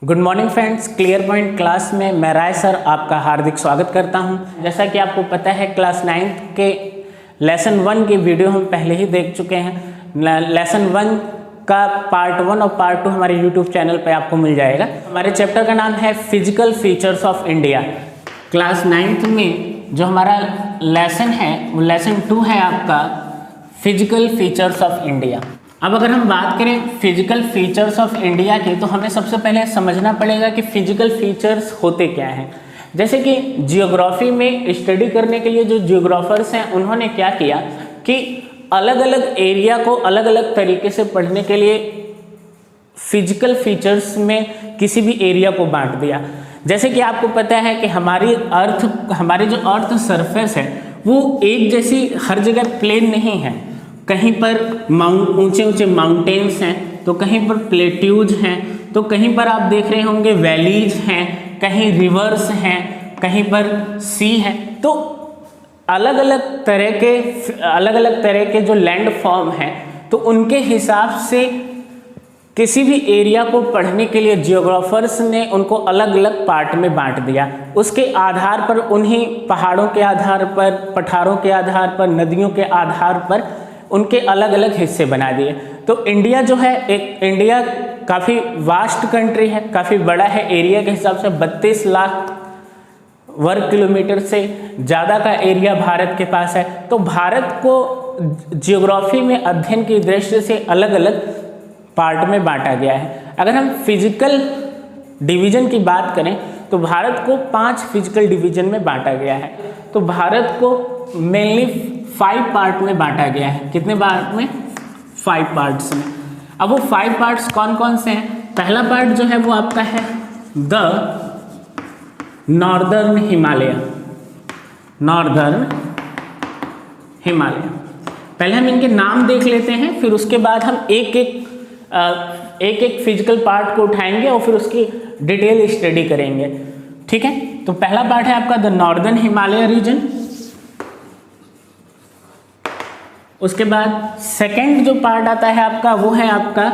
Good morning friends, clear point class में मैं राय sir आपका हार्दिक स्वागत करता हूं। जैसा कि आपको पता है क्लास 9th के लेसन 1 की वीडियो हम पहले ही देख चुके हैं। लेसन 1 का पार्ट 1 और पार्ट 2 हमारे यूट्यूब चैनल पे आपको मिल जाएगा। हमारे चैप्टर का नाम है physical features of India. Class 9th में जो हमारा लेसन है वो लेसन 2 है आपका फिजिकल फीचर्स ऑफ इंडिया। अब अगर हम बात करें फिजिकल फीचर्स ऑफ इंडिया की, तो हमें सबसे पहले समझना पड़ेगा कि फिजिकल फीचर्स होते क्या हैं। जैसे कि जियोग्राफी में स्टडी करने के लिए जो जियोग्राफर्स हैं उन्होंने क्या किया कि अलग अलग एरिया को अलग अलग तरीके से पढ़ने के लिए फिजिकल फीचर्स में किसी भी एरिया को बांट दिया। जैसे कि आपको पता है कि हमारी जो अर्थ सरफेस है वो एक जैसी हर जगह प्लेन नहीं है। कहीं पर ऊंचे ऊंचे माउंटेन्स हैं, तो कहीं पर प्लेट्यूज हैं, तो कहीं पर आप देख रहे होंगे वैलीज हैं, कहीं रिवर्स हैं, कहीं पर सी है। तो अलग अलग तरह के जो लैंड फॉर्म हैं, तो उनके हिसाब से किसी भी एरिया को पढ़ने के लिए जियोग्राफर्स ने उनको अलग अलग पार्ट में बांट दिया। उसके आधार पर उन्हीं पहाड़ों के आधार पर, पठारों के आधार पर, नदियों के आधार पर उनके अलग अलग हिस्से बना दिए। तो इंडिया जो है इंडिया काफ़ी वास्ट कंट्री है, काफ़ी बड़ा है। एरिया के हिसाब से 32 लाख वर्ग किलोमीटर से ज़्यादा का एरिया भारत के पास है। तो भारत को जियोग्राफी में अध्ययन की दृष्टि से अलग अलग पार्ट में बांटा गया है। अगर हम फिजिकल डिवीजन की बात करें तो भारत को 5 फिजिकल डिवीजन में बांटा गया है। तो भारत को मेनली 5 पार्ट में बांटा गया है। कितने पार्ट में? 5 पार्ट्स में। अब वो 5 पार्ट्स कौन कौन से हैं? पहला पार्ट जो है वो आपका है द नॉर्दर्न हिमालय। पहले हम इनके नाम देख लेते हैं, फिर उसके बाद हम एक एक फिजिकल पार्ट को उठाएंगे और फिर उसकी डिटेल स्टडी करेंगे। ठीक है, तो पहला पार्ट है आपका द नॉर्दर्न हिमालय रीजन। उसके बाद सेकंड जो पार्ट आता है आपका वो है आपका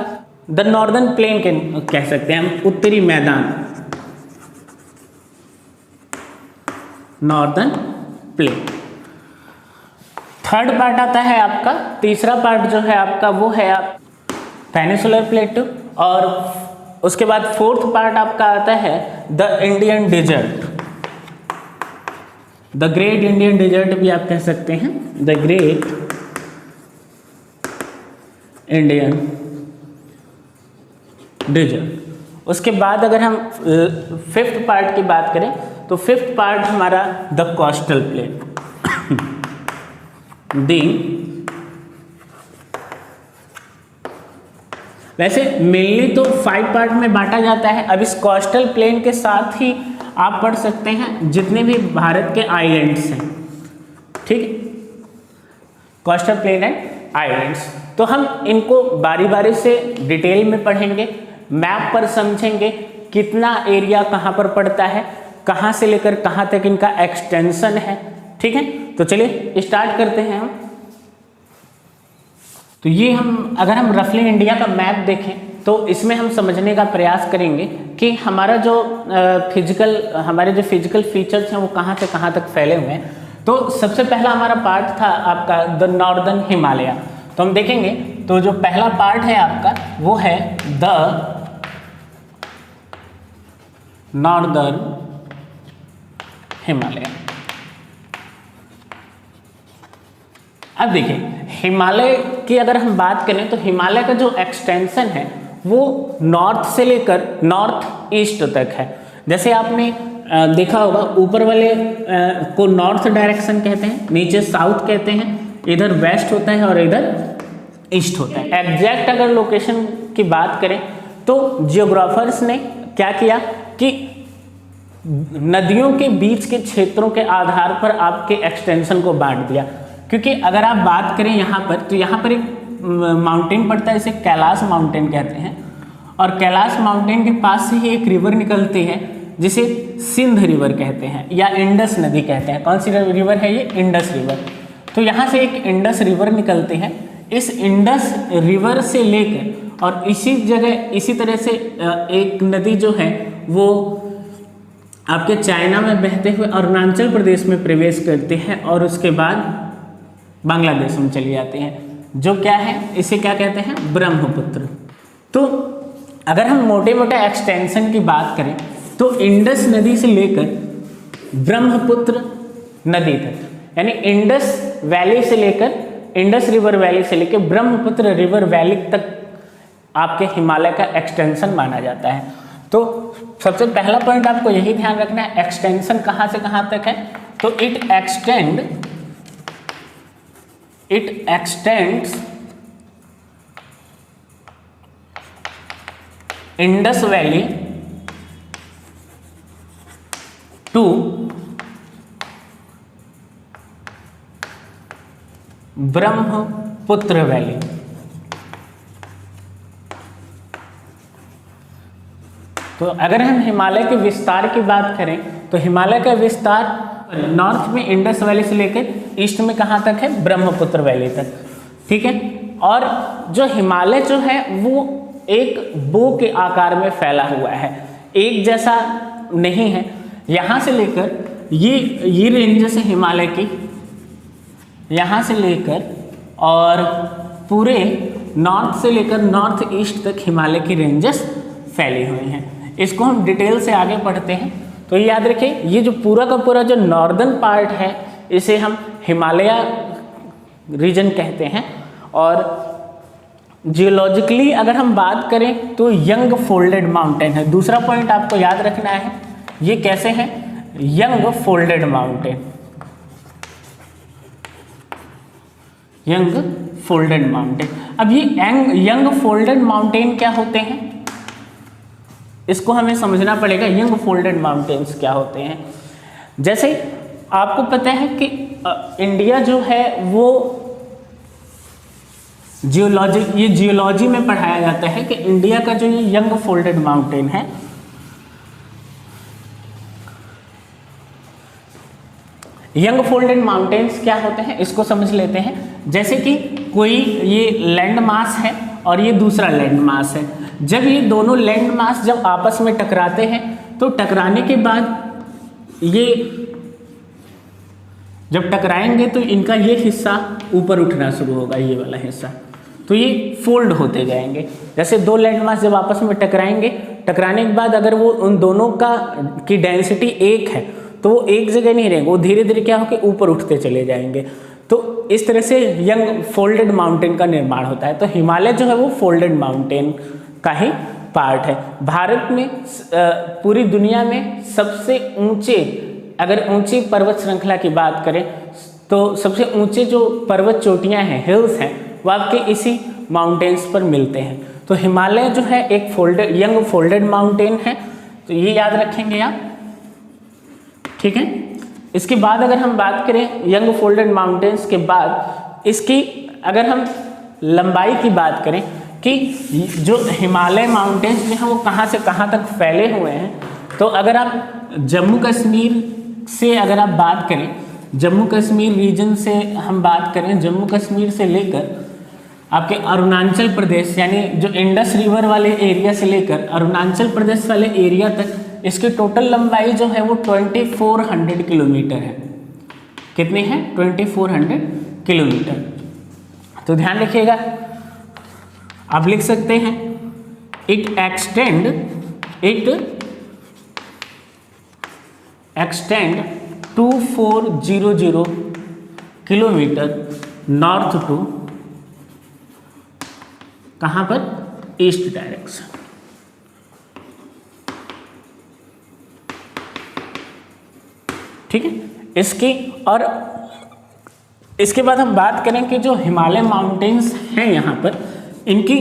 द नॉर्दर्न प्लेन कह सकते हैं हम, उत्तरी मैदान, नॉर्दर्न प्लेन। थर्ड पार्ट आता है आपका, तीसरा पार्ट जो है आपका वो है आप पेनिसुलर प्लेटू। और उसके बाद फोर्थ पार्ट आपका आता है the Indian desert, the great Indian desert भी आप कह सकते हैं, द ग्रेट इंडियन डेजर्ट। उसके बाद अगर हम 5th पार्ट की बात करें तो 5th पार्ट हमारा द कोस्टल प्लेन, वैसे मेनली तो 5 पार्ट में बांटा जाता है। अब इस कोस्टल प्लेन के साथ ही आप पढ़ सकते हैं जितने भी भारत के आइलैंड्स हैं। ठीक है, कोस्टल प्लेन एंड आइलैंड्स। तो हम इनको बारी बारी से डिटेल में पढ़ेंगे, मैप पर समझेंगे कितना एरिया कहाँ पर पड़ता है, कहाँ से लेकर कहाँ तक इनका एक्सटेंशन है। ठीक है, तो चलिए स्टार्ट करते हैं हम। तो ये अगर हम रफली इंडिया का मैप देखें तो इसमें हम समझने का प्रयास करेंगे कि हमारे जो फिजिकल फीचर्स हैं वो कहाँ से कहाँ तक फैले हुए हैं। तो सबसे पहला हमारा पार्ट था आपका द नॉर्दर्न हिमालय। तो हम देखेंगे तो जो पहला पार्ट है आपका वो है द नॉर्दर्न हिमालय। अब देखिए हिमालय की अगर हम बात करें तो हिमालय का जो एक्सटेंशन है वो नॉर्थ से लेकर नॉर्थ ईस्ट तक है। जैसे आपने देखा होगा ऊपर वाले को नॉर्थ डायरेक्शन कहते हैं, नीचे साउथ कहते हैं, इधर वेस्ट होता है और इधर ईस्ट होता है। एग्जैक्ट अगर लोकेशन की बात करें तो जियोग्राफर्स ने क्या किया कि नदियों के बीच के क्षेत्रों के आधार पर आपके एक्सटेंशन को बांट दिया। क्योंकि अगर आप बात करें यहाँ पर तो यहाँ पर एक माउंटेन पड़ता है, इसे कैलाश माउंटेन कहते हैं, और कैलाश माउंटेन के पास से ही एक रिवर निकलती है जिसे सिंध रिवर कहते हैं या इंडस नदी कहते हैं। कौन सी रिवर है ये? Indus river. तो यहाँ से एक इंडस रिवर निकलती है। इस इंडस रिवर से लेकर और इसी जगह इसी तरह से एक नदी जो है वो आपके चाइना में बहते हुए अरुणाचल प्रदेश में प्रवेश करती है और उसके बाद बांग्लादेश में चली जाती है, जो क्या है, इसे क्या कहते हैं, ब्रह्मपुत्र। तो अगर हम मोटे मोटे एक्सटेंशन की बात करें तो इंडस नदी से लेकर ब्रह्मपुत्र नदी तक, यानी इंडस वैली से लेकर, इंडस रिवर वैली से लेकर ब्रह्मपुत्र रिवर वैली तक आपके हिमालय का एक्सटेंशन माना जाता है। तो सबसे पहला पॉइंट आपको यही ध्यान रखना है, एक्सटेंशन कहाँ से कहाँ तक है, तो it extends Indus valley to Brahmaputra valley. तो अगर हम हिमालय के विस्तार की बात करें तो हिमालय का विस्तार नॉर्थ में इंडस वैली से लेकर ईस्ट में कहाँ तक है, ब्रह्मपुत्र वैली तक, ठीक है। और जो हिमालय जो है वो एक बो के आकार में फैला हुआ है, एक जैसा नहीं है। यहाँ से लेकर ये रेंजेस है हिमालय की, यहाँ से लेकर और पूरे नॉर्थ से लेकर नॉर्थ ईस्ट तक हिमालय की रेंजेस फैली हुई हैं। इसको हम डिटेल से आगे पढ़ते हैं। तो ये याद रखिए, ये जो पूरा का पूरा जो नॉर्दर्न पार्ट है इसे हम हिमालय रीजन कहते हैं। और जियोलॉजिकली अगर हम बात करें तो यंग फोल्डेड माउंटेन है। दूसरा पॉइंट आपको याद रखना है, ये कैसे है, young folded mountain, young folded mountain. अब ये यंग फोल्डेड माउंटेन क्या होते हैं, इसको हमें समझना पड़ेगा। यंग फोल्डेड माउंटेन्स क्या होते हैं, जैसे आपको पता है कि इंडिया जो है वो जियोलॉजी में पढ़ाया जाता है कि इंडिया का जो ये यंग फोल्डेड माउंटेन है, यंग फोल्डेड माउंटेन्स क्या होते हैं इसको समझ लेते हैं। जैसे कि कोई ये लैंड मास है और ये दूसरा लैंड मास है, जब ये दोनों लैंड मास जब आपस में टकराते हैं तो टकराने के बाद ये जब टकराएंगे तो इनका ये हिस्सा ऊपर उठना शुरू होगा, ये वाला हिस्सा, तो ये फोल्ड होते जाएंगे। जैसे दो लैंड मास जब आपस में टकराएंगे, टकराने के बाद अगर वो उन दोनों की डेंसिटी एक है तो वो एक जगह नहीं रहेंगे, वो धीरे धीरे क्या होकर ऊपर उठते चले जाएंगे। तो इस तरह से यंग फोल्डेड माउंटेन का निर्माण होता है। तो हिमालय जो है वो फोल्डेड माउंटेन का ही पार्ट है। भारत में पूरी दुनिया में सबसे ऊंचे, अगर ऊंची पर्वत श्रृंखला की बात करें तो सबसे ऊंचे जो पर्वत चोटियां हैं, हिल्स हैं, वो आपके इसी माउंटेन्स पर मिलते हैं। तो हिमालय जो है एक यंग फोल्डेड माउंटेन है, तो ये याद रखेंगे आप, ठीक है। इसके बाद अगर हम बात करें यंग फोल्डेड माउंटेन्स के बाद, इसकी अगर हम लंबाई की बात करें कि जो हिमालय माउंटेन्स जो हैं वो कहाँ से कहाँ तक फैले हुए हैं, तो अगर आप जम्मू कश्मीर से अगर आप बात करें, जम्मू कश्मीर रीजन से हम बात करें, जम्मू कश्मीर से लेकर आपके अरुणाचल प्रदेश, यानी जो इंडस रिवर वाले एरिया से लेकर अरुणाचल प्रदेश वाले एरिया तक, इसकी टोटल लंबाई जो है वो 2400 किलोमीटर है। कितनी है, 2400 किलोमीटर। तो ध्यान रखिएगा, आप लिख सकते हैं it extend 2400 kilometre north to, कहाँ पर, ईस्ट डायरेक्शन। ठीक है, इसकी और इसके बाद हम बात करें कि जो हिमालय माउंटेन्स हैं यहाँ पर, इनकी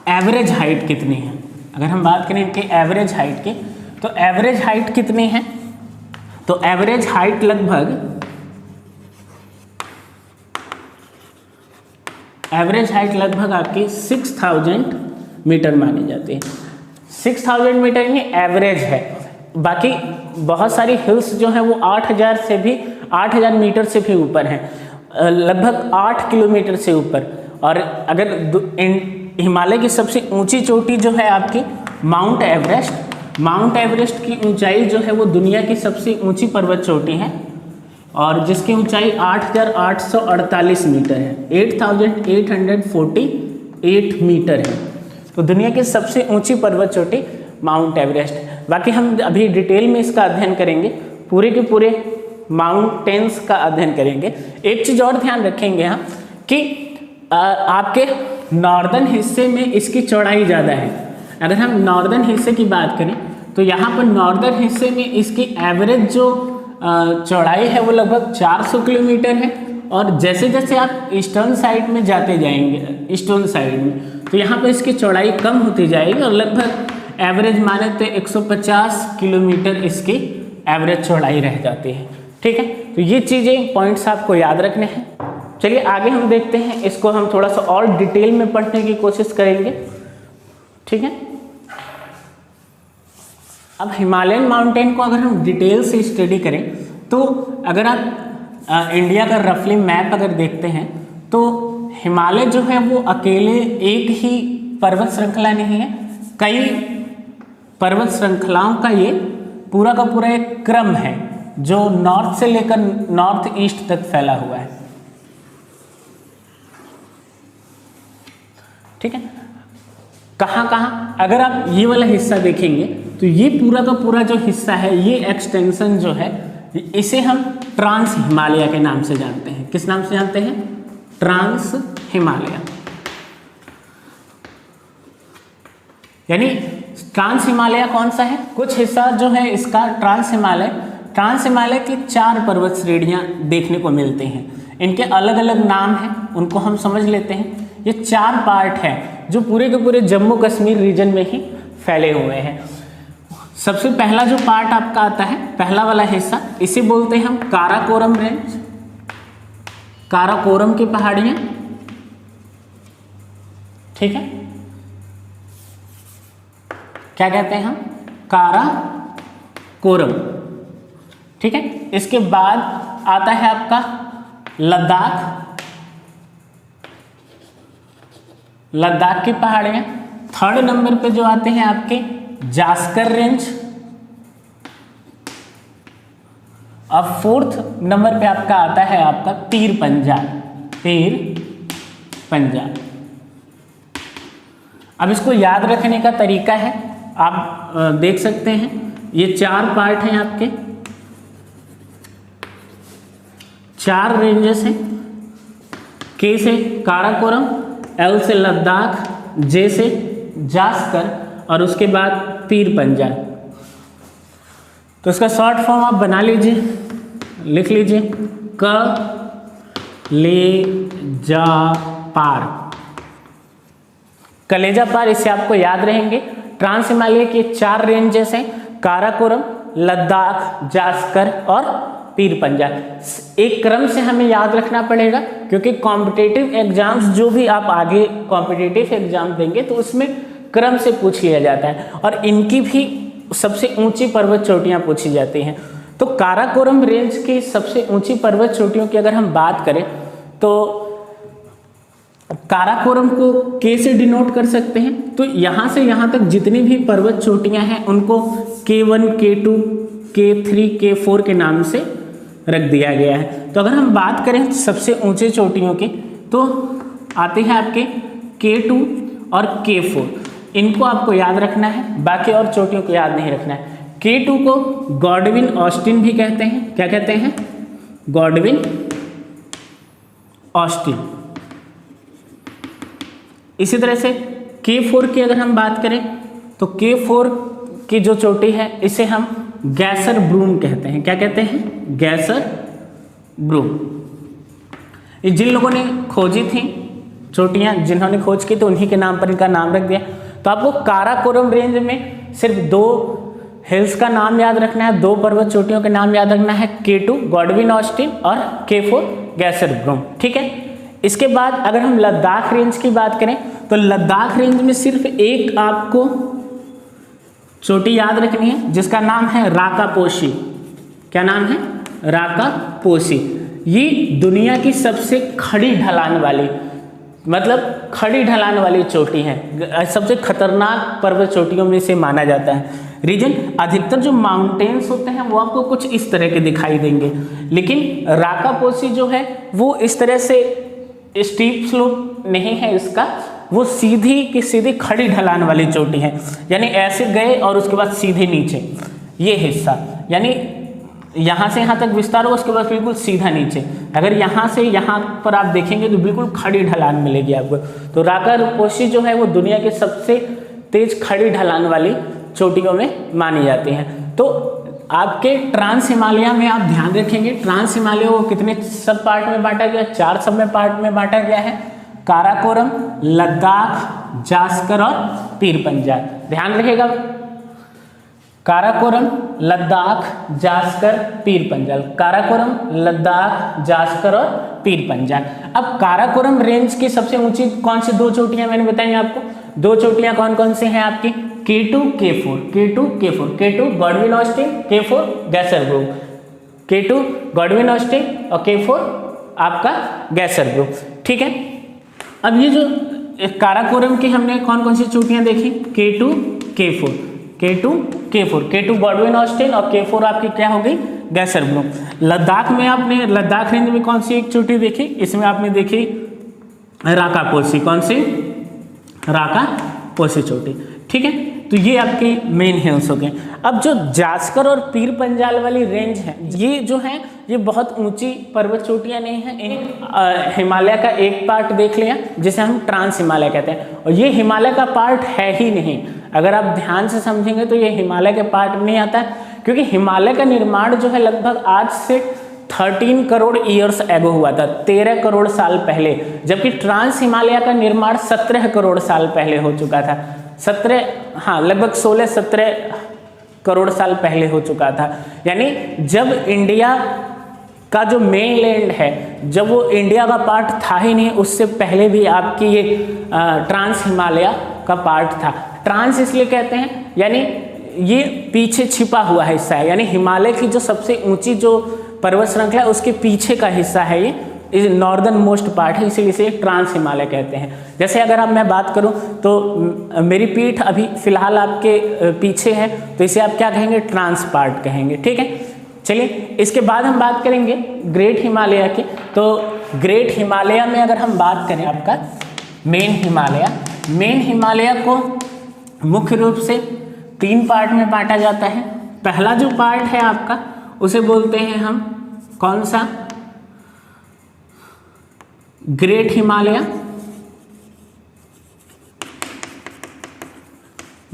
एवरेज हाइट कितनी है। अगर हम बात करें इनकी एवरेज हाइट की, तो एवरेज हाइट कितनी है, तो एवरेज हाइट लगभग आपकी 6000 मीटर मानी जाती है। 6000 मीटर ये एवरेज है। बाकी बहुत सारी हिल्स जो हैं वो 8000 मीटर से भी ऊपर हैं, लगभग 8 किलोमीटर से ऊपर। और अगर हिमालय की सबसे ऊंची चोटी जो है आपकी माउंट एवरेस्ट। माउंट एवरेस्ट की ऊंचाई जो है वो दुनिया की सबसे ऊंची पर्वत चोटी है और जिसकी ऊंचाई 8,848 मीटर है, 8,848 मीटर है। तो दुनिया की सबसे ऊंची पर्वत चोटी माउंट एवरेस्ट। बाकी हम अभी डिटेल में इसका अध्ययन करेंगे, पूरे के पूरे माउंटेन्स का अध्ययन करेंगे। एक चीज़ और ध्यान रखेंगे हम कि आपके नॉर्दर्न हिस्से में इसकी चौड़ाई ज़्यादा है। अगर हम नॉर्दर्न हिस्से की बात करें तो यहाँ पर नॉर्दर्न हिस्से में इसकी एवरेज जो चौड़ाई है वो लगभग 400 किलोमीटर है और जैसे जैसे आप ईस्टर्न साइड में जाते जाएंगे, ईस्टर्न साइड में, तो यहाँ पर इसकी चौड़ाई कम होती जाएगी और लगभग एवरेज माने तो 150 किलोमीटर इसकी एवरेज चौड़ाई रह जाती है। ठीक है, तो ये चीज़ें पॉइंट्स आपको याद रखने हैं। चलिए आगे हम देखते हैं, इसको हम थोड़ा सा और डिटेल में पढ़ने की कोशिश करेंगे। ठीक है, अब हिमालयन माउंटेन को अगर हम डिटेल से स्टडी करें तो अगर आप इंडिया का रफली मैप अगर देखते हैं तो हिमालय जो है वो अकेले एक ही पर्वत श्रृंखला नहीं है, कई पर्वत श्रृंखलाओं का ये पूरा का पूरा एक क्रम है जो नॉर्थ से लेकर नॉर्थ ईस्ट तक फैला हुआ है। ठीक है, कहाँ कहाँ अगर आप ये वाला हिस्सा देखेंगे तो ये पूरा का पूरा जो हिस्सा है, ये एक्सटेंशन जो है, इसे हम ट्रांस हिमालय के नाम से जानते हैं। किस नाम से जानते हैं? ट्रांस हिमालय। यानी ट्रांस हिमालय कौन सा है? कुछ हिस्सा जो है इसका ट्रांस हिमालय की 4 पर्वत श्रेणियां देखने को मिलती हैं। इनके अलग अलग नाम हैं, उनको हम समझ लेते हैं। ये 4 पार्ट हैं जो पूरे के पूरे जम्मू कश्मीर रीजन में ही फैले हुए हैं। सबसे पहला जो पार्ट आपका आता है, पहला वाला हिस्सा, इसे बोलते हैं हम काराकोरम रेंज, काराकोरम की पहाड़ियां। ठीक है, क्या कहते हैं हम? काराकोरम। ठीक है, इसके बाद आता है आपका लद्दाख, लद्दाख की पहाड़ियां। 3rd नंबर पे जो आते हैं आपके जास्कर रेंज। अब 4th नंबर पे आपका आता है आपका पीर पंजाल, पीर पंजाल। अब इसको याद रखने का तरीका है, आप देख सकते हैं ये 4 पार्ट हैं आपके, 4 रेंजेस हैं। के से काराकोरम, एल से लद्दाख, जे से जास्कर और उसके बाद पीर पंजाल। तो इसका शॉर्ट फॉर्म आप बना लीजिए, लिख लीजिए, कलेजा पार, कलेजा पार। इसे आपको याद रहेंगे। ट्रांस हिमालय के 4 रेंजेस हैं, काराकोरम, लद्दाख, जास्कर और पीर पंजाल। एक क्रम से हमें याद रखना पड़ेगा क्योंकि कॉम्पिटिटिव एग्जाम्स जो भी आप आगे कॉम्पिटिटिव एग्जाम देंगे तो उसमें क्रम से पूछ लिया जाता है और इनकी भी सबसे ऊंची पर्वत चोटियां पूछी जाती हैं। तो काराकोरम रेंज की सबसे ऊंची पर्वत चोटियों की अगर हम बात करें तो काराकोरम को के से डिनोट कर सकते हैं। तो यहाँ से यहाँ तक जितनी भी पर्वत चोटियां हैं उनको K1, K2, K3, K4 के नाम से रख दिया गया है। तो अगर हम बात करें सबसे ऊंचे चोटियों की तो आते हैं आपके K2 और K4। इनको आपको याद रखना है, बाकी और चोटियों को याद नहीं रखना है। K2 को गॉडविन ऑस्टिन भी कहते हैं। क्या कहते हैं? Godwin Austen. इसी तरह से K4 की अगर हम बात करें तो K4 की जो चोटी है इसे हम गैसर ब्रूम कहते हैं। क्या कहते हैं? गैसर ब्रूम। ये जिन लोगों ने खोजी थी चोटियां, जिन्होंने खोज की तो उन्हीं के नाम पर इनका नाम रख दिया। तो आपको काराकोरम रेंज में सिर्फ 2 हिल्स का नाम याद रखना है, 2 पर्वत चोटियों के नाम याद रखना है, K2 गॉडविन ऑस्टिन और K4 गैसर ब्रूम। ठीक है, इसके बाद अगर हम लद्दाख रेंज की बात करें तो लद्दाख रेंज में सिर्फ एक आपको चोटी याद रखनी है जिसका नाम है राकापोशी। क्या नाम है? राकापोशी। ये दुनिया की सबसे खड़ी ढलान वाली, मतलब खड़ी ढलान वाली चोटी है, सबसे खतरनाक पर्वत चोटियों में से माना जाता है। रीजन अधिकतर जो माउंटेन्स होते हैं वो आपको कुछ इस तरह के दिखाई देंगे, लेकिन राकापोसी जो है वो इस तरह से स्टीप स्लोप नहीं है इसका, वो सीधी की सीधी खड़ी ढलान वाली चोटी है, यानी ऐसे गए और उसके बाद सीधे नीचे ये हिस्सा, यानी यहाँ से यहाँ तक विस्तार हो उसके बाद बिल्कुल सीधा नीचे। अगर यहाँ से यहाँ पर आप देखेंगे तो बिल्कुल खड़ी ढलान मिलेगी आपको। तो राकापोसी जो है वो दुनिया की सबसे तेज खड़ी ढलान वाली चोटियों में मानी जाती हैं। तो आपके ट्रांस हिमालय में आप ध्यान रखेंगे, ट्रांस हिमालय को कितने सब पार्ट में बांटा गया, 4 सब में पार्ट में बांटा गया है, काराकोरम, लद्दाख, जास्कर और पीर पंजाल। ध्यान रखिएगा, काराकोरम, लद्दाख, जास्कर, पीर पंजाल, काराकोरम, लद्दाख, जास्कर और पीर पंजाल। अब काराकोरम रेंज की सबसे ऊंची कौन सी 2 चोटियां मैंने बताई आपको, 2 चोटियां कौन कौन सी हैं आपकी, K2 K4, K2 K4, K2 Godwin Austen, K4 गैसर group, K2 Godwin Austen और K4 आपका गैसर ग्रुप। ठीक है, अब ये जो काराकोरम की हमने कौन कौन सी चोटियां देखी, K2 K4, K2 K4, K2 Godwin Austen और K4 आपकी क्या हो गई, गैसर ग्रुप। लद्दाख में आपने लद्दाख रेंज में कौन सी एक चोटी देखी, इसमें आपने देखी राकापोसी, कौन सी, राकापोसी चोटी। ठीक है, तो ये आपके मेन हिल्स हो गए। अब जो जास्कर और पीर पंजाल वाली रेंज है, ये जो है ये बहुत ऊंची पर्वत चोटियां नहीं है। हिमालय का एक पार्ट देख लिया जिसे हम ट्रांस हिमालय कहते हैं, और ये हिमालय का पार्ट है ही नहीं। अगर आप ध्यान से समझेंगे तो ये हिमालय के पार्ट में नहीं आता है, क्योंकि हिमालय का निर्माण जो है लगभग आज से 13 करोड़ ईयर्स एगो हुआ था, 13 करोड़ साल पहले, जबकि ट्रांस हिमालय का निर्माण 17 करोड़ साल पहले हो चुका था। 17, हाँ लगभग 16-17 करोड़ साल पहले हो चुका था। यानी जब इंडिया का जो मेन लैंड है, जब वो इंडिया का पार्ट था ही नहीं, उससे पहले भी आपकी ये ट्रांस हिमालय का पार्ट था। ट्रांस इसलिए कहते हैं यानी ये पीछे छिपा हुआ हिस्सा है, यानी हिमालय की जो सबसे ऊंची जो पर्वत श्रृंखला है उसके पीछे का हिस्सा है ये नॉर्दर्न मोस्ट पार्ट है, इसीलिए इसे ट्रांस हिमालय कहते हैं। जैसे अगर अब मैं बात करूं तो मेरी पीठ अभी फिलहाल आपके पीछे है, तो इसे आप क्या कहेंगे, ट्रांस पार्ट कहेंगे। ठीक है, चलिए इसके बाद हम बात करेंगे ग्रेट हिमालय की। तो ग्रेट हिमालय में अगर हम बात करें आपका मेन हिमालय को मुख्य रूप से 3 पार्ट में बांटा जाता है। पहला जो पार्ट है आपका उसे बोलते हैं हम कौन सा, ग्रेट हिमालय,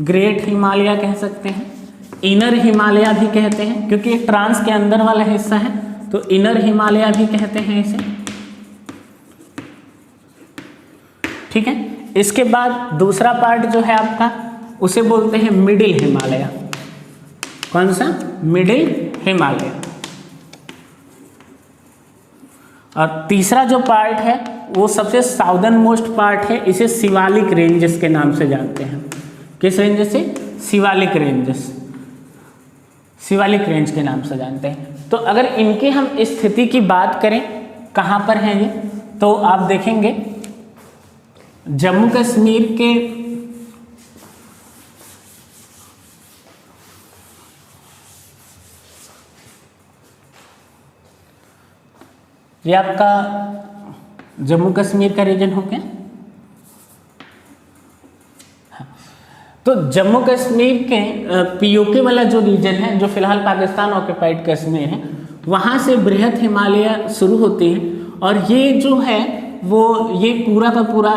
ग्रेट हिमालय कह सकते हैं, इनर हिमालय भी कहते हैं, क्योंकि ये ट्रांस के अंदर वाला हिस्सा है तो इनर हिमालय भी कहते हैं इसे। ठीक है, इसके बाद दूसरा पार्ट जो है आपका उसे बोलते हैं मिडिल हिमालय। कौन सा, मिडिल हिमालय। और तीसरा जो पार्ट है वो सबसे साउदर्न मोस्ट पार्ट है, इसे शिवालिक रेंजेस के नाम से जानते हैं। किस रेंज से, शिवालिक रेंजेस, शिवालिक रेंज के नाम से जानते हैं। तो अगर इनकी हम स्थिति की बात करें कहाँ पर हैं ये, तो आप देखेंगे जम्मू कश्मीर के ये आपका जम्मू कश्मीर का रीजन हो गया। तो जम्मू कश्मीर के पीओके वाला जो रीजन है, जो फिलहाल पाकिस्तान ऑक्यूपाइड कश्मीर है, वहाँ से बृहद हिमालय शुरू होती है, और ये जो है वो ये पूरा का पूरा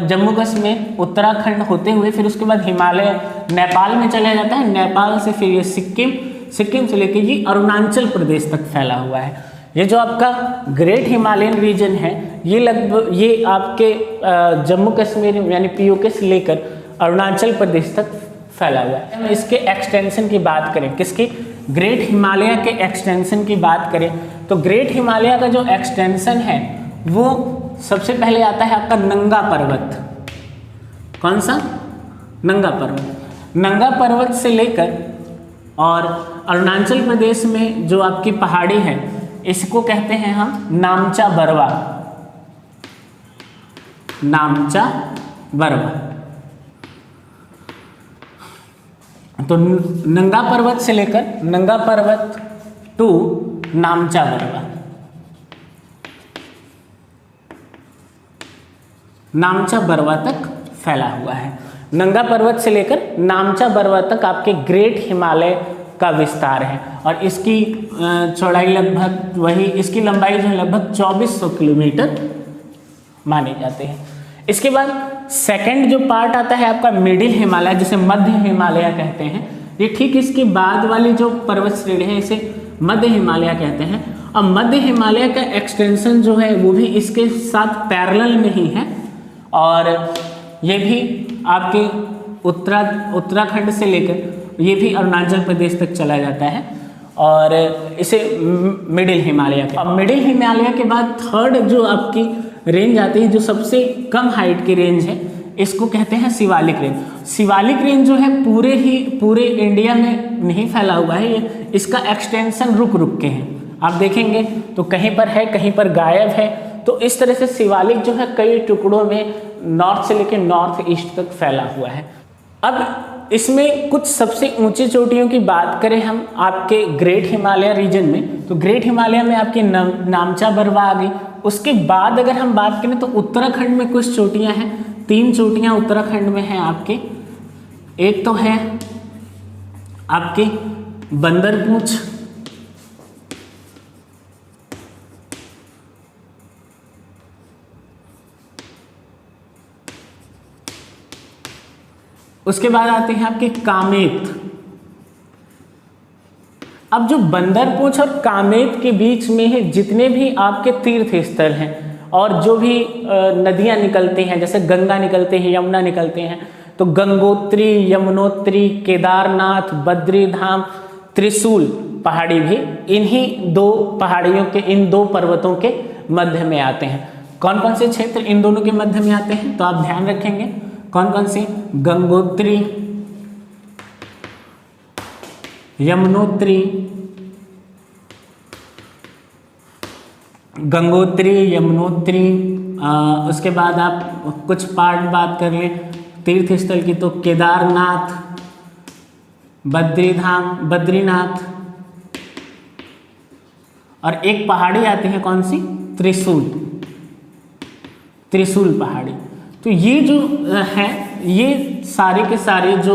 जम्मू कश्मीर उत्तराखंड होते हुए फिर उसके बाद हिमालय नेपाल में चला जाता है। नेपाल से फिर ये सिक्किम से लेकर ये अरुणाचल प्रदेश तक फैला हुआ है। ये जो आपका ग्रेट हिमालयन रीजन है ये लगभग ये आपके जम्मू कश्मीर यानी पीओके से लेकर अरुणाचल प्रदेश तक फैला हुआ है। हम इसके एक्सटेंशन की बात करें, किसकी, ग्रेट हिमालय के एक्सटेंशन की बात करें, तो ग्रेट हिमालय का जो एक्सटेंशन है वो सबसे पहले आता है आपका नंगा पर्वत। कौन सा, नंगा पर्वत। नंगा पर्वत से लेकर और अरुणाचल प्रदेश में जो आपकी पहाड़ी है इसको कहते हैं हम नामचा बरवा। नामचा बरवा। तो नंगा पर्वत से लेकर नंगा पर्वत टू नामचा बरवा, नामचा बरवा तक फैला हुआ है। नंगा पर्वत से लेकर नामचा बरवा तक आपके ग्रेट हिमालय का विस्तार है और इसकी चौड़ाई लगभग वही, इसकी लंबाई जो है लगभग 2400 किलोमीटर माने जाते हैं। इसके बाद सेकंड जो पार्ट आता है आपका मिडिल हिमालय, जिसे मध्य हिमालय कहते हैं। ये ठीक इसके बाद वाली जो पर्वत श्रेणी है इसे मध्य हिमालय कहते हैं और मध्य हिमालय का एक्सटेंशन जो है वो भी इसके साथ पैरेलल में ही है और ये भी आपके उत्तराखंड से लेकर ये भी अरुणाचल प्रदेश तक चला जाता है और इसे मिडिल हिमालय कहते हैं। मिडिल हिमालय के बाद थर्ड जो आपकी रेंज आती है, जो सबसे कम हाइट की रेंज है, इसको कहते हैं शिवालिक रेंज। शिवालिक रेंज जो है पूरे इंडिया में नहीं फैला हुआ है, ये इसका एक्सटेंशन रुक के है। आप देखेंगे तो कहीं पर है, कहीं पर गायब है। तो इस तरह से शिवालिक जो है कई टुकड़ों में नॉर्थ से लेकर नॉर्थ ईस्ट तक फैला हुआ है। अब इसमें कुछ सबसे ऊंची चोटियों की बात करें हम आपके ग्रेट हिमालय रीजन में, तो ग्रेट हिमालय में आपकी नामचा बरवा आ गई। उसके बाद अगर हम बात करें तो उत्तराखंड में कुछ चोटियां हैं, 3 चोटियां उत्तराखंड में हैं आपके। एक तो है आपकी बंदरपूछ, उसके बाद आते हैं आपके कामेत। अब जो बंदरपूछ और कामेत के बीच में है जितने भी आपके तीर्थ स्थल हैं और जो भी नदियां निकलती हैं, जैसे गंगा निकलते हैं, यमुना निकलते हैं, तो गंगोत्री, यमुनोत्री, केदारनाथ, बद्रीधाम, त्रिशूल पहाड़ी भी इन्हीं 2 पहाड़ियों के, इन 2 पर्वतों के मध्य में आते हैं। कौन कौन से क्षेत्र इन दोनों के मध्य में आते हैं तो आप ध्यान रखेंगे कौन कौन से, गंगोत्री, यमुनोत्री, उसके बाद आप कुछ पार्ट बात कर लें तीर्थ स्थल की, तो केदारनाथ, बद्रीनाथ और एक पहाड़ी आती है कौन सी, त्रिशूल पहाड़ी। तो ये जो है ये सारे के सारे जो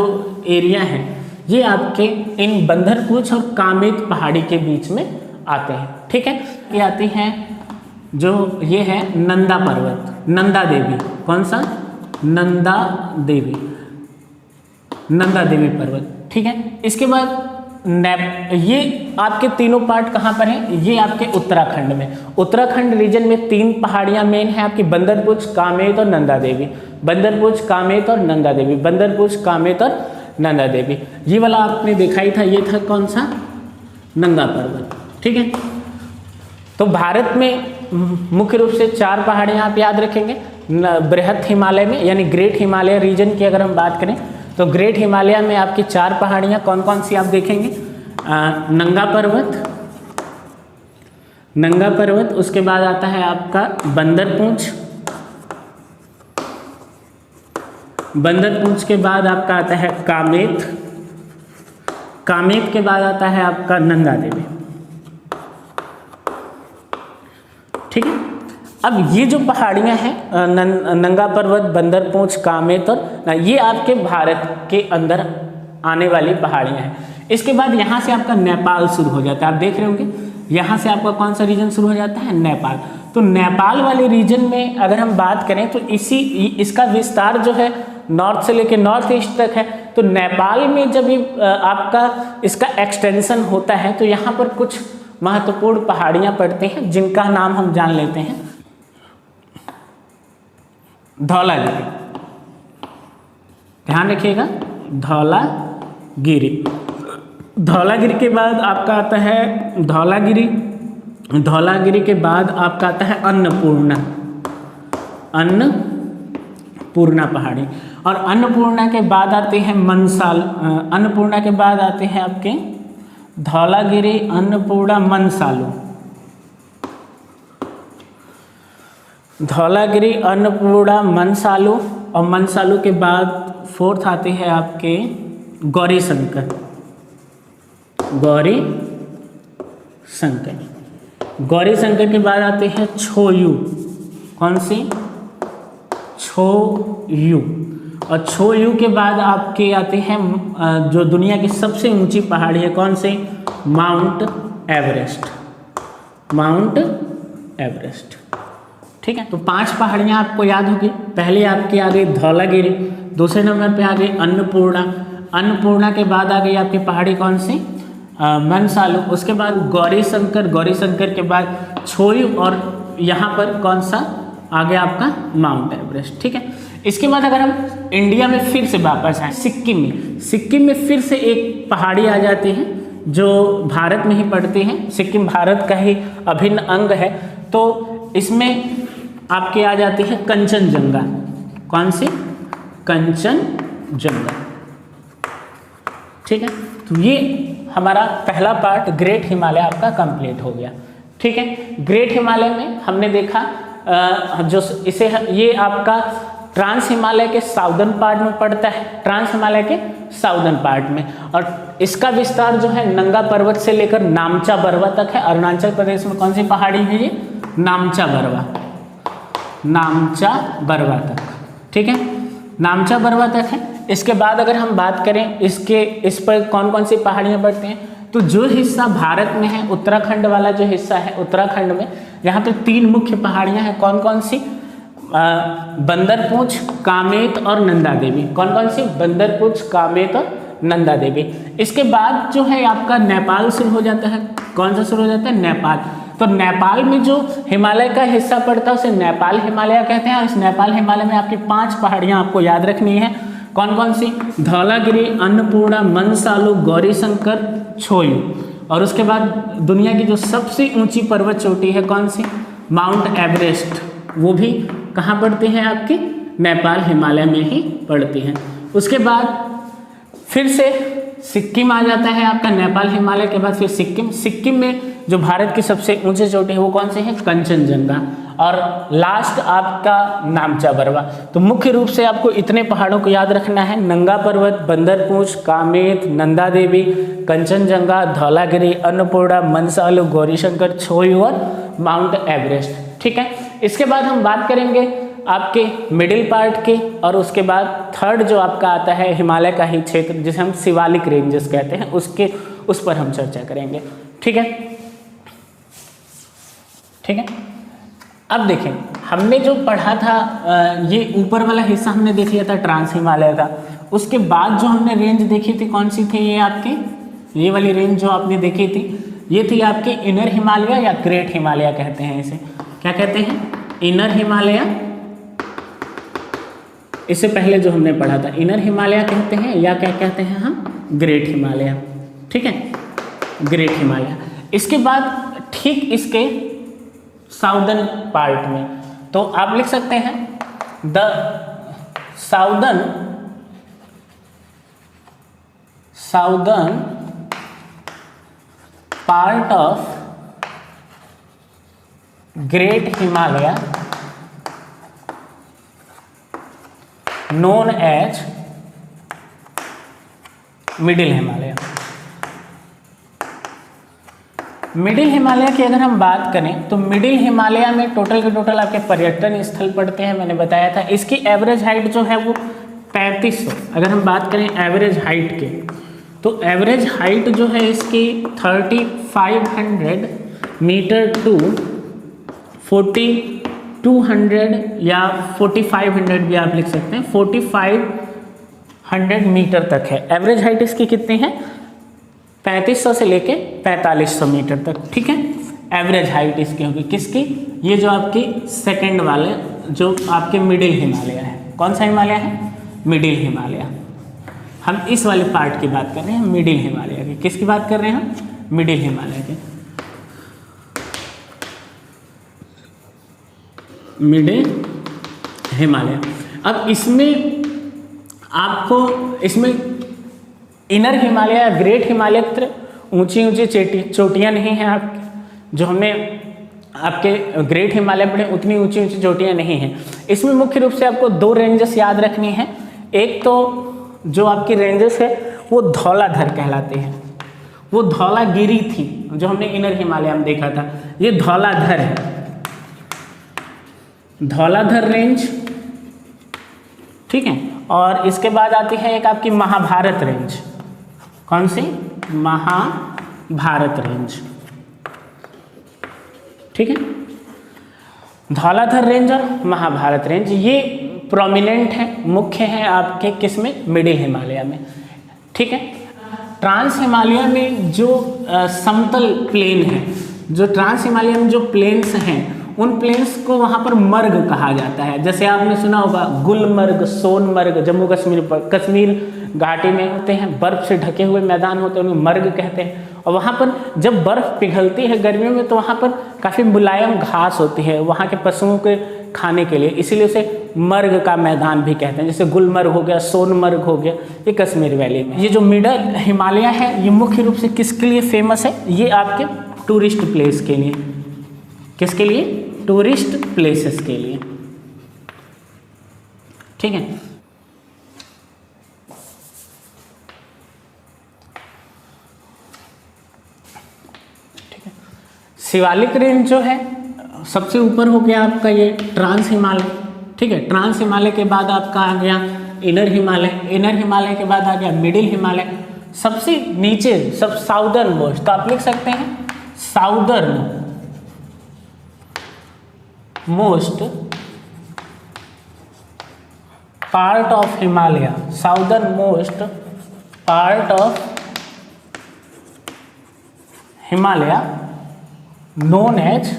एरिया हैं ये आपके इन बंदरपूछ और कामेत पहाड़ी के बीच में आते हैं। ठीक है, ये आती हैं जो ये है नंदा पर्वत, नंदा देवी। कौन सा, नंदा देवी पर्वत। ठीक है, इसके बाद ये आपके तीनों पार्ट कहाँ पर हैं, ये आपके उत्तराखंड में। उत्तराखंड रीजन में 3 पहाड़ियाँ मेन हैं आपकी, बंदरपूछ, कामेत और नंदा देवी। बंदरपूछ, कामेत और नंदा देवी, बंदरपूछ, कामेत और नंदा देवी। ये वाला आपने देखा ही था, ये था कौन सा, नंगा पर्वत। ठीक है, तो भारत में मुख्य रूप से 4 पहाड़ियाँ आप याद रखेंगे। बृहत हिमालय में यानी ग्रेट हिमालय रीजन की अगर हम बात करें तो ग्रेट हिमालय में आपकी 4 पहाड़ियाँ कौन कौन सी आप देखेंगे, नंगा पर्वत, उसके बाद आता है आपका बंदरपूछ के बाद आपका आता है कामेत के बाद आता है आपका नंदा देवी। ठीक है, अब ये जो पहाड़ियाँ हैं नंगा पर्वत, बंदरपूछ, कामेत और ये आपके भारत के अंदर आने वाली पहाड़ियाँ हैं। इसके बाद यहाँ से आपका नेपाल शुरू हो जाता है। आप देख रहे होंगे यहाँ से आपका कौन सा रीजन शुरू हो जाता है, नेपाल। तो नेपाल वाले रीजन में अगर हम बात करें तो इसका विस्तार जो है नॉर्थ से लेकर नॉर्थ ईस्ट तक है। तो नेपाल में जब आपका इसका एक्सटेंशन होता है तो यहाँ पर कुछ महत्वपूर्ण पहाड़ियाँ पड़ती हैं जिनका नाम हम जान लेते हैं। धौलागिरी, ध्यान रखिएगा, धौलागिरी के बाद आपका आता है धौलागिरी के बाद आपका आता है अन्नपूर्णा पहाड़ी और अन्नपूर्णा के बाद आते हैं अन्नपूर्णा के बाद आते हैं आपके धौलागिरी, अन्नपूर्णा, मनसालू। धौलागिरी, अन्नपूर्णा, मनसालू, और मनसालू के बाद फोर्थ आते हैं आपके गौरी शंकर। गौरी शंकर, गौरी शंकर के बाद आते हैं छोयू। कौन सी? छोयू। और छोयू के बाद आपके आते हैं जो दुनिया की सबसे ऊंची पहाड़ी है, कौन से? Mount Everest. Mount Everest. ठीक है, तो 5 पहाड़ियाँ आपको याद होगी। पहले आपकी आ गई धौलागिरी, दूसरे नंबर पे आ गई अन्नपूर्णा, अन्नपूर्णा के बाद आ गई आपकी पहाड़ी कौन सी? मनसालू। उसके बाद गौरी शंकर, गौरी शंकर के बाद छोयू, और यहाँ पर कौन सा आ गया आपका? Mount Everest. ठीक है, इसके बाद अगर हम इंडिया में फिर से वापस आए, सिक्किम में, सिक्किम में फिर से एक पहाड़ी आ जाती है जो भारत में ही पड़ती है। सिक्किम भारत का ही अभिन्न अंग है, तो इसमें आपके आ जाती है कंचनजंगा। कौन सी? कंचनजंगा। ठीक है, तो ये हमारा पहला पार्ट ग्रेट हिमालय आपका कंप्लीट हो गया। ठीक है, ग्रेट हिमालय में हमने देखा जो इसे ये आपका ट्रांस हिमालय के साउदर्न पार्ट में पड़ता है, ट्रांस हिमालय के साउदर्न पार्ट में, और इसका विस्तार जो है नंगा पर्वत से लेकर नामचा बरवा तक है। अरुणाचल प्रदेश में कौन सी पहाड़ी है ये? नामचा बरवा, नामचा बरवा तक। ठीक है, नामचा बरवा तक है। इसके बाद अगर हम बात करें इस पर कौन कौन सी पहाड़ियाँ पड़ती हैं, तो जो हिस्सा भारत में है, उत्तराखंड वाला जो हिस्सा है, उत्तराखंड में यहाँ पे 3 मुख्य पहाड़ियाँ हैं। कौन कौन सी? बंदरपूंछ, कामेत और नंदा देवी। कौन कौन सी? बंदरपूंछ, कामेत और नंदा देवी। इसके बाद जो है आपका नेपाल शुरू हो जाता है। कौन सा शुरू हो जाता है? नेपाल। तो नेपाल में जो हिमालय का हिस्सा पड़ता है उसे नेपाल हिमालय कहते हैं। और इस नेपाल हिमालय में आपकी 5 पहाड़ियाँ आपको याद रखनी है। कौन कौन सी? धौलागिरी, अन्नपूर्णा, मनसालू, गौरी शंकर, छोयू। और उसके बाद दुनिया की जो सबसे ऊंची पर्वत चोटी है कौन सी? Mount Everest. वो भी कहाँ पड़ती हैं आपकी? नेपाल हिमालय में ही पड़ती हैं। उसके बाद फिर से सिक्किम आ जाता है आपका, नेपाल हिमालय के बाद फिर सिक्किम। सिक्किम में जो भारत की सबसे ऊंची चोटी है वो कौन सी है? कंचनजंगा। और लास्ट आपका नामचा बरवा। तो मुख्य रूप से आपको इतने पहाड़ों को याद रखना है: नंगा पर्वत, बंदरपूंछ, कामेत, नंदा देवी, कंचनजंगा, धौलागिरी, अन्नपूर्णा, मनसालू, गौरीशंकर, छोयू और माउंट एवरेस्ट। ठीक है, इसके बाद हम बात करेंगे आपके मिडिल पार्ट की, और उसके बाद थर्ड जो आपका आता है हिमालय का ही क्षेत्र जिसे हम शिवालिक रेंजेस कहते हैं, उस पर हम चर्चा करेंगे। ठीक है, ठीक है। अब देखें, हमने जो पढ़ा था ये ऊपर वाला हिस्सा हमने देख लिया था, ट्रांस हिमालय का। उसके बाद जो हमने रेंज देखी थी कौन सी थी? ये आपकी ये वाली रेंज जो आपने देखी थी ये थी आपकी इनर हिमालय या ग्रेट हिमालय कहते हैं। इसे क्या कहते हैं? इनर हिमालय। इससे पहले जो हमने पढ़ा था इनर हिमालय कहते हैं, या क्या कहते हैं हम? ग्रेट हिमालय। ठीक है, ग्रेट हिमालय। इसके बाद ठीक इसके साउदर्न पार्ट में तो आप लिख सकते हैं the southern part of great Himalaya known as middle Himalaya. Middle Himalaya की अगर हम बात करें तो मिडिल हिमालय में टोटल के टोटल आपके पर्यटन स्थल पड़ते हैं, मैंने बताया था। इसकी एवरेज हाइट जो है वो 3500। अगर हम बात करें एवरेज हाइट के तो एवरेज हाइट जो है इसकी 3500 मीटर टू 4200 या 4500 भी आप लिख सकते हैं, 4500 मीटर तक है। एवरेज हाइट इसकी कितनी है? 3500 से लेके 4500 मीटर तक। ठीक है, एवरेज हाइट इसकी होगी। किसकी? ये जो आपकी सेकंड वाले जो आपके मिडिल हिमालय है। कौन सा हिमालय है? मिडिल हिमालय। हम इस वाले पार्ट की बात कर रहे हैं, मिडिल हिमालय की। किसकी बात कर रहे हैं हम? मिडिल हिमालय की। मिडिल हिमालय। अब इसमें आपको इनर हिमालय या ग्रेट हिमालय ऊंची ऊंची चोटियाँ नहीं हैं आपकी, जो हमने आपके ग्रेट हिमालय पड़े उतनी ऊंची ऊंची चोटियाँ नहीं हैं। इसमें मुख्य रूप से आपको 2 रेंजेस याद रखनी है। एक तो जो आपकी रेंजेस है वो धौलाधर कहलाते हैं, वो धौलागिरी थी जो हमने इनर हिमालय में देखा था, ये धौलाधर है, धौलाधर रेंज, ठीक है। और इसके बाद आती है एक आपकी महाभारत रेंज। कौन सी? महाभारत रेंज, ठीक है। धौलाधर रेंज और महाभारत रेंज ये प्रोमिनेंट है, मुख्य है आपके किसमें? मिडिल हिमालय में, ठीक है। ट्रांस हिमालय में जो समतल प्लेन है, जो ट्रांस हिमालय में जो प्लेन्स हैं उन प्लेन्स को वहाँ पर मर्ग कहा जाता है। जैसे आपने सुना होगा गुलमर्ग, सोनमर्ग, जम्मू कश्मीर घाटी में होते हैं, बर्फ से ढके हुए मैदान होते हैं, उन्हें मर्ग कहते हैं। और वहाँ पर जब बर्फ़ पिघलती है गर्मियों में तो वहाँ पर काफ़ी मुलायम घास होती है वहाँ के पशुओं के खाने के लिए, इसीलिए उसे मर्ग का मैदान भी कहते हैं। जैसे गुलमर्ग हो गया, सोनमर्ग हो गया, ये कश्मीर वैली में। ये जो मिडल हिमालय है ये मुख्य रूप से किसके लिए फेमस है? ये आपके टूरिस्ट प्लेस के लिए। किसके लिए? टूरिस्ट प्लेसेस के लिए, ठीक है। शिवालिक रेंज जो है सबसे ऊपर हो गया आपका ये ट्रांस हिमालय, ठीक है। ट्रांस हिमालय के बाद आपका आ गया इनर हिमालय, इनर हिमालय के बाद आ गया मिडिल हिमालय, सबसे नीचे सब साउदर्न मोस्ट, तो आप लिख सकते हैं southern most part of Himalaya, southern most part of Himalaya known as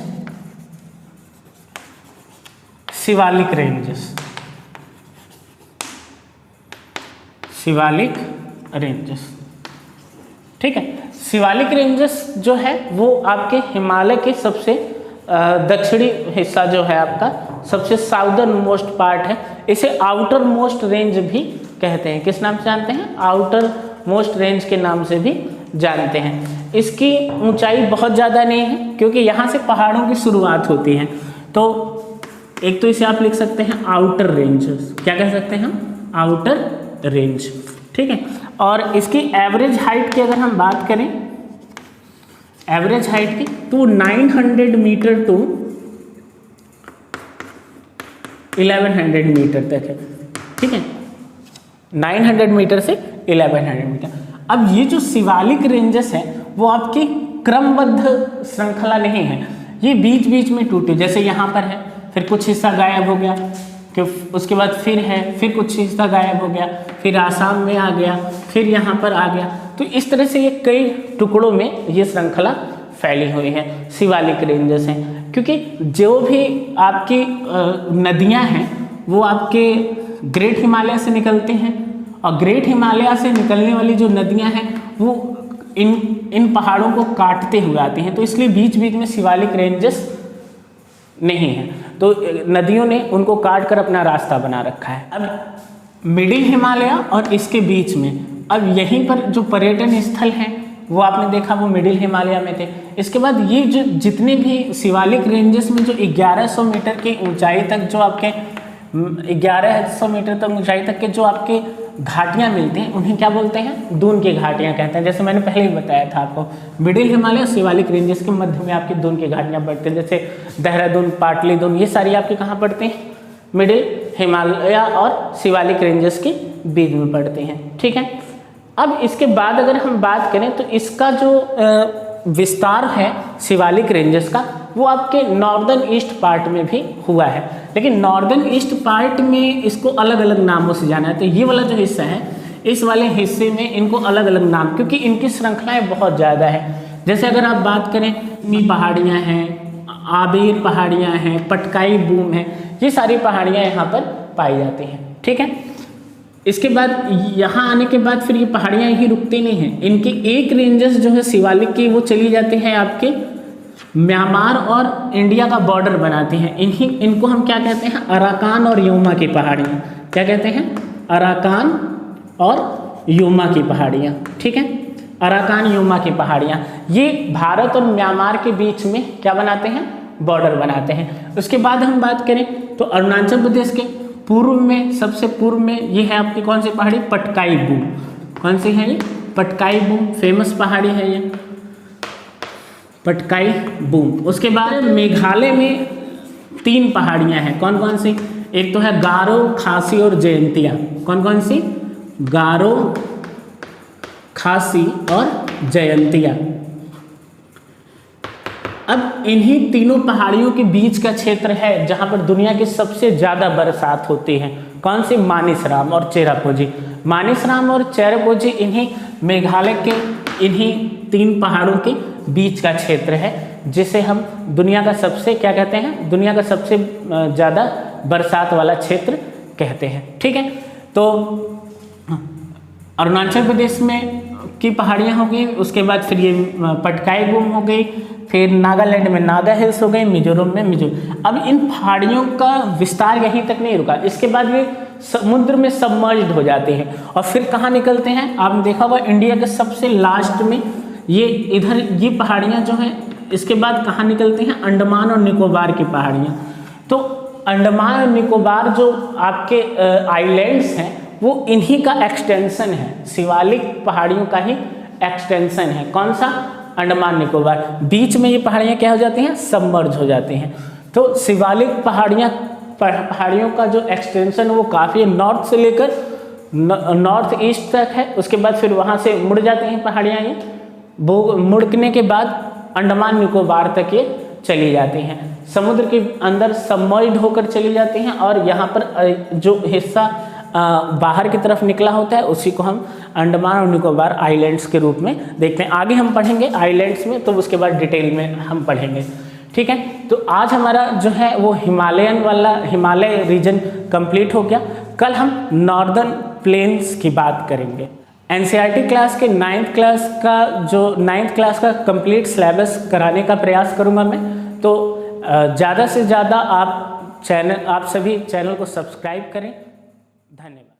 Shivalik ranges, Shivalik ranges, ठीक है। शिवालिक रेंजेस जो है वो आपके हिमालय के सबसे दक्षिणी हिस्सा जो है आपका सबसे साउदर्न मोस्ट पार्ट है। इसे आउटर मोस्ट रेंज भी कहते हैं। किस नाम से जानते हैं? आउटर मोस्ट रेंज के नाम से भी जानते हैं। इसकी ऊंचाई बहुत ज़्यादा नहीं है क्योंकि यहाँ से पहाड़ों की शुरुआत होती है। तो एक तो इसे आप लिख सकते हैं आउटर रेंज, क्या कह सकते हैं हम? आउटर रेंज, ठीक है। और इसकी एवरेज हाइट की अगर हम बात करें, एवरेज हाइट की, तो 900 मीटर टू 1100 मीटर तक है, ठीक है। 900 मीटर से 1100 मीटर। अब ये जो शिवालिक रेंजेस हैं वो आपकी क्रमबद्ध श्रृंखला नहीं है, ये बीच बीच में टूटे, जैसे यहाँ पर है फिर कुछ हिस्सा गायब हो गया, कि उसके बाद फिर है, फिर कुछ हिस्सा गायब हो गया, फिर आसाम में आ गया, फिर यहाँ पर आ गया। तो इस तरह से ये कई टुकड़ों में ये श्रृंखला फैली हुई है, शिवालिक रेंजेस हैं। क्योंकि जो भी आपकी नदियाँ हैं वो आपके ग्रेट हिमालय से निकलते हैं, और ग्रेट हिमालय से निकलने वाली जो नदियाँ हैं वो इन पहाड़ों को काटते हुए आती हैं, तो इसलिए बीच बीच में शिवालिक रेंजेस नहीं है, तो नदियों ने उनको काट कर अपना रास्ता बना रखा है। अब मिडिल हिमालय और इसके बीच में, अब यहीं पर जो पर्यटन स्थल हैं वो आपने देखा वो मिडिल हिमालय में थे। इसके बाद ये जो जितने भी शिवालिक रेंजेस में जो 1100 मीटर की ऊंचाई तक जो आपके 1100 मीटर तक ऊंचाई तक के जो आपके घाटियाँ मिलती हैं उन्हें क्या बोलते हैं? दून की घाटियाँ कहते हैं। जैसे मैंने पहले ही बताया था आपको, मिडिल हिमालय और शिवालिक रेंजेस के मध्य में आपकी दून की घाटियाँ पड़ती हैं, जैसे देहरादून, पाटलिदून, ये सारी आपके कहाँ पड़ते हैं? मिडिल हिमालय और शिवालिक रेंजेस के बीच में पड़ते हैं, ठीक है। अब इसके बाद अगर हम बात करें तो इसका जो विस्तार है शिवालिक रेंजेस का वो आपके नॉर्दर्न ईस्ट पार्ट में भी हुआ है, लेकिन नॉर्दर्न ईस्ट पार्ट में इसको अलग अलग नामों से जाना है। तो ये वाला जो हिस्सा है, इस वाले हिस्से में इनको अलग अलग नाम, क्योंकि इनकी श्रृंखलाएं बहुत ज़्यादा है। जैसे अगर आप बात करें, मी पहाड़ियाँ हैं, आबेर पहाड़ियाँ हैं, पटकाई बूम है, ये सारी पहाड़ियाँ यहाँ पर पाई जाती हैं, ठीक है। इसके बाद यहाँ आने के बाद फिर ये पहाड़ियाँ यहीं रुकती नहीं हैं, इनके एक रेंजेस जो है शिवालिक की वो चली जाती हैं आपके म्यांमार और इंडिया का बॉर्डर बनाती हैं। इनको हम क्या कहते हैं? अराकान और योमा की पहाड़ियाँ। क्या कहते हैं? अराकान और योमा की पहाड़ियाँ, ठीक है। अराकान योमा की पहाड़ियाँ ये भारत और म्यांमार के बीच में क्या बनाते हैं? बॉर्डर बनाते हैं। उसके बाद हम बात करें तो अरुणाचल प्रदेश के पूर्व में, सबसे पूर्व में ये है आपकी कौन सी पहाड़ी, पटकाई बूम। कौन सी है ये, पटकाई बूम, फेमस पहाड़ी है ये पटकाई बूम। उसके बाद मेघालय में 3 पहाड़ियाँ हैं, कौन कौन सी, एक तो है गारो, खासी और जयंतिया। कौन कौन सी, गारो, खासी और जयंतिया। अब इन्हीं तीनों पहाड़ियों के बीच का क्षेत्र है जहां पर दुनिया की सबसे ज़्यादा बरसात होती है। कौन सी, मानिसराम और चेरापूंजी। मानिसराम और चेरापूंजी इन्हीं मेघालय के इन्हीं 3 पहाड़ों के बीच का क्षेत्र है, जिसे हम दुनिया का सबसे क्या कहते हैं, दुनिया का सबसे ज़्यादा बरसात वाला क्षेत्र कहते हैं। ठीक है, तो अरुणाचल प्रदेश में की पहाड़ियाँ हो गई, उसके बाद फिर ये पटकाई बूम हो गई, फिर नागालैंड में नागा हिल्स हो गई, मिजोरम में मिजोरम। अब इन पहाड़ियों का विस्तार यहीं तक नहीं रुका, इसके बाद ये समुद्र में सबमर्ज्ड हो जाते हैं और फिर कहाँ निकलते हैं, आपने देखा होगा इंडिया के सबसे लास्ट में ये इधर ये पहाड़ियाँ जो हैं, इसके बाद कहाँ निकलते हैं, अंडमान और निकोबार की पहाड़ियाँ। तो अंडमान और निकोबार जो आपके आइलैंड्स हैं वो इन्हीं का एक्सटेंशन है, शिवालिक पहाड़ियों का ही एक्सटेंशन है। कौन सा, अंडमान निकोबार। बीच में ये पहाड़ियाँ क्या हो जाती हैं, सबमर्ज हो जाती हैं। तो शिवालिक पहाड़ियों का जो एक्सटेंशन वो काफ़ी नॉर्थ से लेकर नॉर्थ ईस्ट तक है। उसके बाद फिर वहाँ से मुड़ जाती हैं पहाड़ियाँ, ये वो मुड़ने के बाद अंडमान निकोबार तक ये चली जाती हैं, समुद्र के अंदर सबमर्ज्ड होकर चली जाती हैं। और यहाँ पर जो हिस्सा बाहर की तरफ निकला होता है उसी को हम अंडमान और निकोबार आइलैंड्स के रूप में देखते हैं। आगे हम पढ़ेंगे आइलैंड्स में, तो उसके बाद डिटेल में हम पढ़ेंगे। ठीक है, तो आज हमारा जो है वो हिमालयन वाला हिमालय रीजन कंप्लीट हो गया। कल हम नॉर्दर्न प्लेन्स की बात करेंगे। एनसीईआरटी क्लास के 9th क्लास का कंप्लीट सिलेबस कराने का प्रयास करूँगा मैं। तो ज़्यादा से ज़्यादा आप सभी चैनल को सब्सक्राइब करें। धन्यवाद।